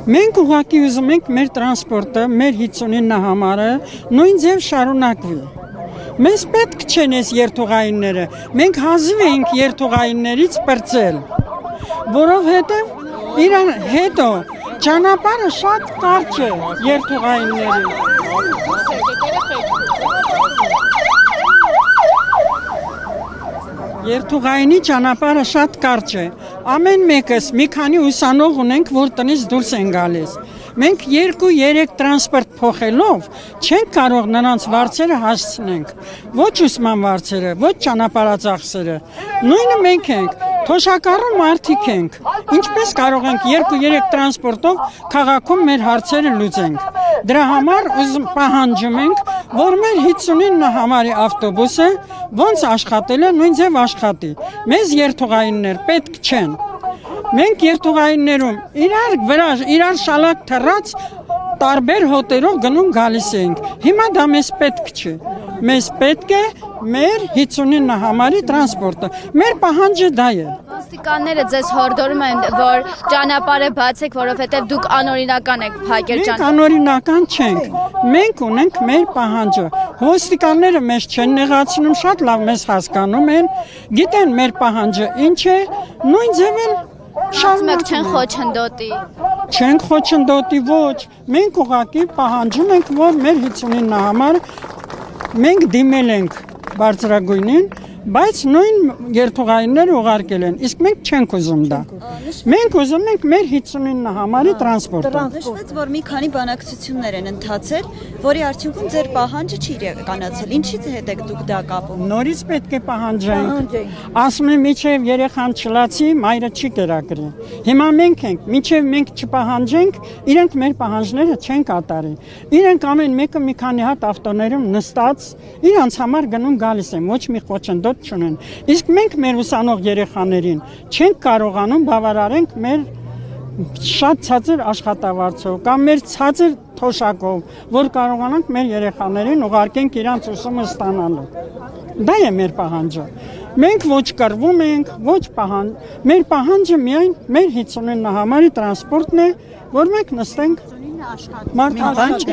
Մենք ուղղակի ուզում ենք մեր տրանսպորտը, մեր 59 համարը նույն ձև շարունակվի։ Մեզ պետք չեն այս երթուղայինները, մենք հազիվ ենք երթուղայիններից պրծել, որովհետև իրան հետո ճանապարհը շատ կարճ է երթուղայինների։ Երթուղայինի ճանապարհը շատ կարճ է։ Ամեն մեկս մի քանի ուսանող ունենք, որ տնից դուրս են գալիս։ Մենք 2-3 տրանսպորտ փոխելով չենք կարող նրանց վարձերը հասցնենք։ Ոչ ուսման վարձերը, ոչ ճանապարհածախսերը։ Նույնը մենք ենք, թոշակառու մարդիկ ենք։ Ինչպես կարող ենք 2-3 տրանսպորտով քաղաքում մեր հարցերը լուծենք։ Դրա համար պահանջում ենք, որ մեր 59 համարի ավտոբուսը ոնց աշխատել է, նույն ձև աշխատի։ Մեզ երթուղայիններ պետք չեն։ Մենք երթուղայիններում իրար շալակ թռած տարբեր հոտերով գնում գալիս ենք։ Հիմա դա մեզ պետք չէ։ Մեզ պետք է մեր 59 համարի տրանսպորտը։ Մեր պահանջը դա է։ Ոստիկանները ձեզ հորդորում են, որ ճանապարհը բացեք, որովհետև դուք անօրինական եք փակել ճանապարհը։ Մենք անօրինական չենք։ Մենք ունենք մեր պահանջը։ Ոստիկանները մեզ չեն նեղացնում, շատ լավ մեզ հասկանում են, գիտեն մեր պահանջը ինչ է, նույն ձև են շարունակում չեն խոչընդոտի։ Չենք խոչընդոտի, ոչ։ Մենք ուղղակի պահանջում ենք, որ մեր 59 համար մենք դիմել ենք բարձրագույնին, բայց նույն երթուղայինները ուղարկել են, իսկ մենք չենք ուզում դա։ Մենք ուզում ենք մեր 59 համարի տրանսպորտը։ Նշվեց, որ մի քանի բանակցություններ են ընթացել, որի արդյունքում ձեր պահանջը չի իրականացել։ Ինչից հետ եք դուք դա կապում։ Նորից պետք է պահանջենք։ Ասում են միջև երեխան չլացի, մայրը չի կերակրի։ Հիմա մենք ենք, միջև մենք չպահանջենք, իրենք մեր պահանջները չեն կատարի։ Իրենք ամեն մեկը մի քանի հատ ավտոներում նստած իրանց համար գնում գալիս են, ոչ մի խոչընդոտ չունեն։ Իսկ մենք մեր ուսանող երեխաներին չենք կարողանում բավարարենք մեր շատ ցածր աշխատավարձով կամ մեր ցածր թոշակով, որ կարողանանք մեր երեխաներին ուղարկենք իրանց ուսումը ստանալու։ Դա է մեր պահանջը։ Մենք ոչ կռվում ենք, ոչ մեր պահանջը միայն մեր 59 համարի տրանսպորտն է, որ մենք նստենք մարդկանց